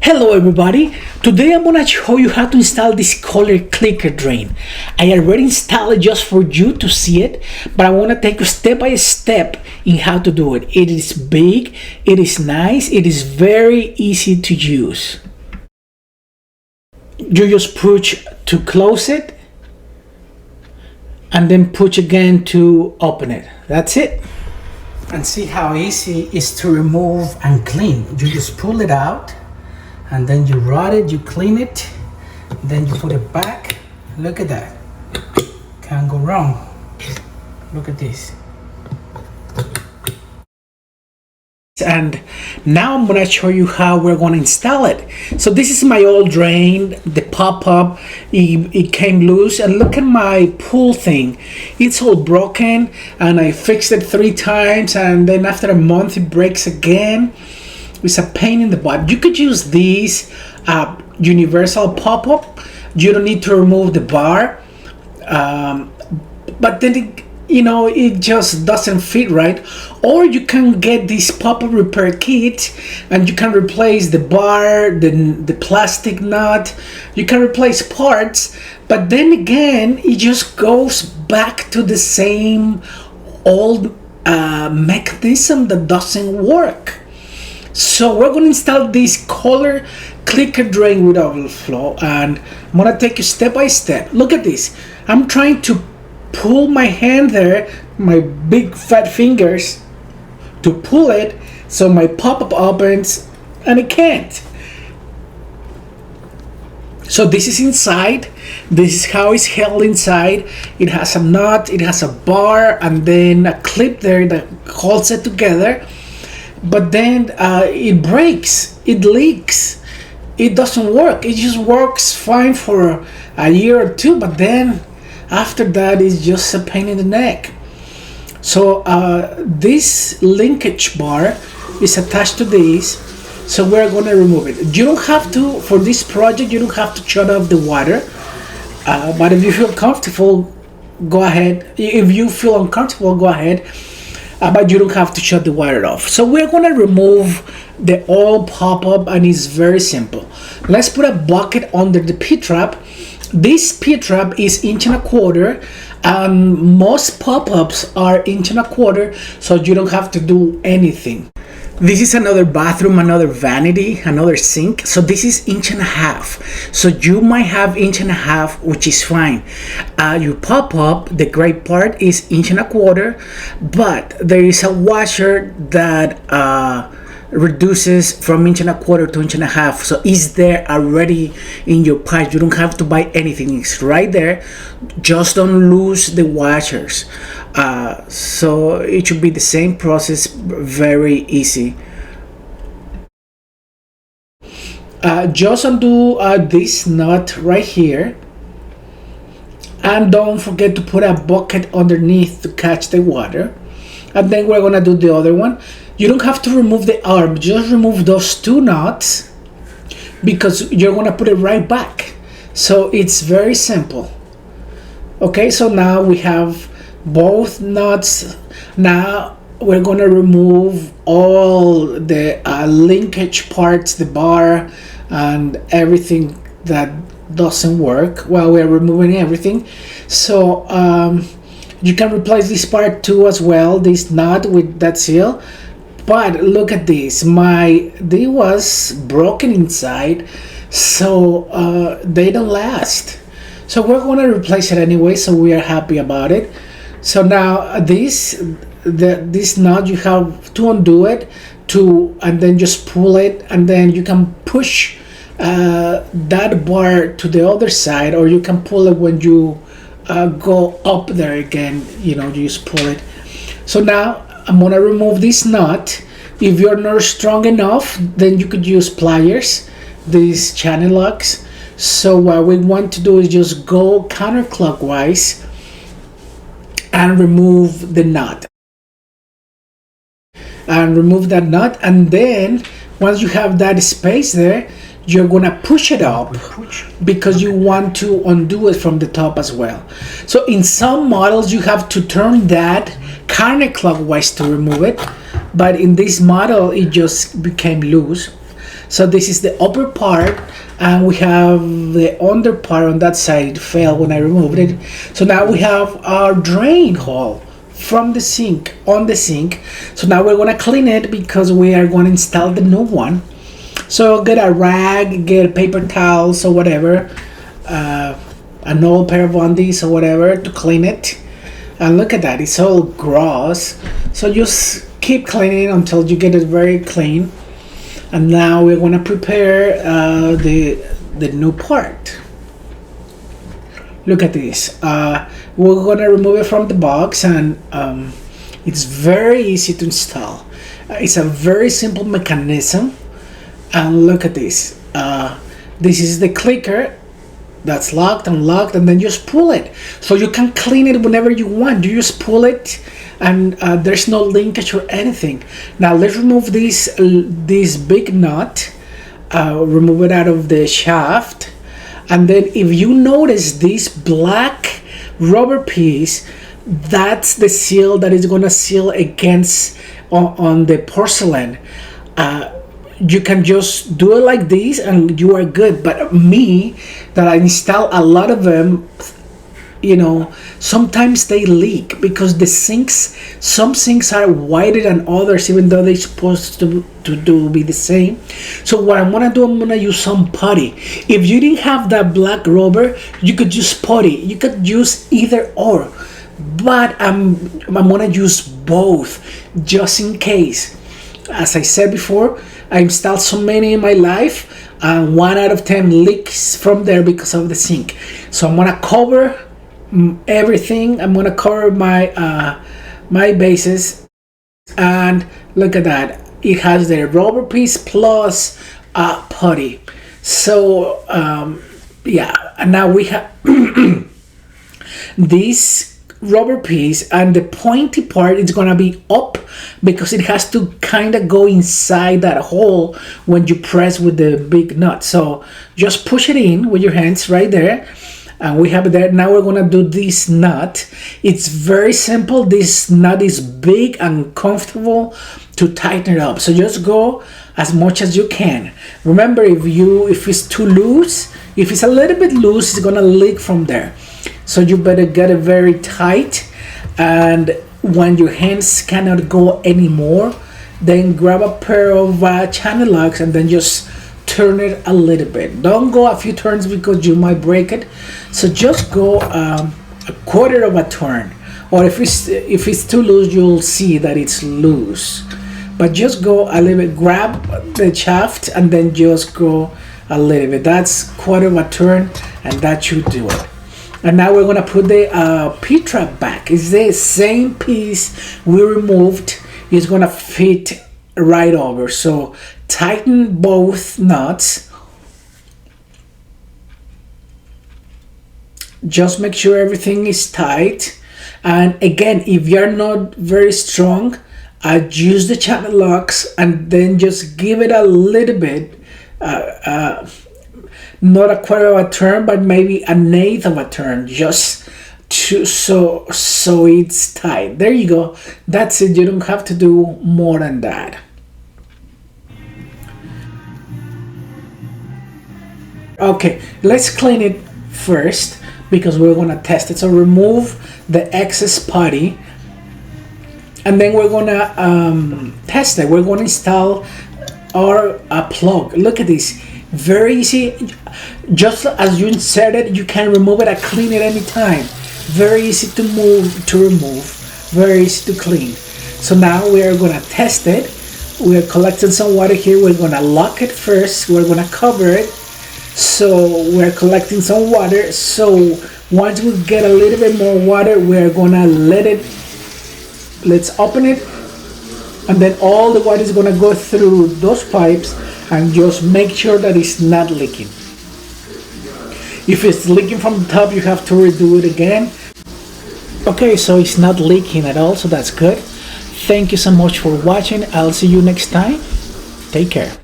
Hello everybody, today I'm gonna show you how to install this Kohler clicker drain. I already installed it just for you to see it, but I wanna take you step by step in how to do it. It is big, it is nice, it is very easy to use. You just push to close it and then push again to open it. That's it. And see how easy it is to remove and clean. You just pull it out and then you rot it, you clean it, then you put it back. Look at that. Can't go wrong. Look at this. And now I'm gonna show you how we're gonna install it. So this is my old drain, the pop-up, it came loose, and look at my pool thing. It's all broken and I fixed it 3 times, and then after a month it breaks again. It's a pain in the butt. You could use these universal pop-up. You don't need to remove the bar, but then it just doesn't fit right. Or you can get this pop-up repair kit and you can replace the bar, the plastic nut. You can replace parts, but then again it just goes back to the same old mechanism that doesn't work. So we're going to install this Kohler clicker drain with overflow, and I'm going to take you step by step. Look at this. I'm trying to pull my hand there, my big fat fingers, to pull it so my pop-up opens, and it can't. So this is inside. This is how it's held inside. It has a nut, it has a bar, and then a clip there that holds it together. But then it breaks, it leaks, it doesn't work. It just works fine for a year or 2, but then after that it's just a pain in the neck. So this linkage bar is attached to this, so we're going to remove it. You don't have to, for this project, you don't have to shut off the water, but if you feel comfortable, go ahead. If you feel uncomfortable, go ahead. But you don't have to shut the water off. So we're going to remove the old pop-up, and it's very simple. Let's put a bucket under the P-trap. This P-trap is 1.25 inches, and most pop-ups are 1.25 inches, so you don't have to do anything. This is another bathroom, another vanity, another sink. So this is 1.5 inches. So you might have 1.5 inches, which is fine. Your pop-up, the gray part, is 1.25 inches, but there is a washer that reduces from 1.25 to 1.5 inches. So it's there already in your pipe. You don't have to buy anything. It's right there. Just don't lose the washers. So it should be the same process, very easy. Just undo this nut right here, and don't forget to put a bucket underneath to catch the water. And then we're gonna do the other one. You don't have to remove the arm, just remove those 2 nuts, because you're gonna put it right back. So it's very simple. Okay, so now we have both nuts. Now we're going to remove all the linkage parts, the bar and everything that doesn't work while we're removing everything. So you can replace this part too as well, this nut with that seal. But look at this, they was broken inside, so they don't last. So we're going to replace it anyway, so we are happy about it. So now this nut, you have to undo it and then just pull it, and then you can push that bar to the other side, or you can pull it when you go up there again. You just pull it. So now I'm gonna remove this nut. If you're not strong enough, then you could use pliers, these channel locks. So what we want to do is just go counterclockwise and remove the nut. And remove that nut, and then once you have that space there, you're gonna push it up because you want to undo it from the top as well. So in some models you have to turn that counterclockwise to remove it, but in this model it just became loose. So this is the upper part, and we have the under part on that side. It fell when I removed it. So now we have our drain hole from the sink, on the sink. So now we're gonna clean it because we are gonna install the new one. So get a rag, get paper towels or whatever, an old pair of undies or whatever to clean it. And look at that, it's all gross. So just keep cleaning until you get it very clean. And now we're gonna prepare the new part. Look at this. We're gonna remove it from the box, and it's very easy to install. It's a very simple mechanism. And look at this. This is the clicker that's locked, unlocked, and then just pull it. So you can clean it whenever you want. You just pull it, and there's no linkage or anything. Now let's remove this big nut. Remove it out of the shaft. And then if you notice this black rubber piece, that's the seal that is gonna seal against on the porcelain. You can just do it like this and you are good. But me, that I install a lot of them, sometimes they leak because the sinks, some sinks are wider than others, even though they're supposed to be the same. So what I'm gonna do, I'm gonna use some putty. If you didn't have that black rubber, you could use putty. You could use either or, but I'm gonna use both just in case. As I said before, I installed so many in my life, and 1 out of 10 leaks from there because of the sink. So I'm gonna cover everything. I'm gonna cover my bases, and look at that. It has the rubber piece plus putty. So yeah, and now we have this rubber piece, and the pointy part is gonna be up because it has to kind of go inside that hole when you press with the big nut. So just push it in with your hands right there, and we have it there. Now we're gonna do this nut. It's very simple. This nut is big and comfortable to tighten it up, so just go as much as you can. Remember, if it's too loose, if it's a little bit loose, it's gonna leak from there. So you better get it very tight, and when your hands cannot go anymore, then grab a pair of channel locks and then just turn it a little bit. Don't go a few turns because you might break it. So just go a quarter of a turn, or if it's too loose, you'll see that it's loose. But just go a little bit, grab the shaft, and then just go a little bit. That's quarter of a turn, and that should do it. And now we're gonna put the P-trap back. It's the same piece we removed. It's gonna fit right over. So tighten both nuts. Just make sure everything is tight. And again, if you're not very strong, I'd use the channel locks and then just give it a little bit. Not a quarter of a turn, but maybe an eighth of a turn, just so it's tight. There you go. That's it. You don't have to do more than that. Okay, let's clean it first because we're gonna test it. So remove the excess putty, and then we're gonna test it. We're gonna install our plug. Look at this. Very easy. Just as you insert it, you can remove it and clean it anytime. Very easy to remove, very easy to clean. So now we are gonna test it. We are collecting some water here. We're gonna lock it first. We're gonna cover it. So we're collecting some water. So once we get a little bit more water, we're gonna let's open it, and then all the water is gonna go through those pipes, and just make sure that it's not leaking. If it's leaking from the top, you have to redo it again. Okay, so it's not leaking at all, so that's good. Thank you so much for watching. I'll see you next time. Take care.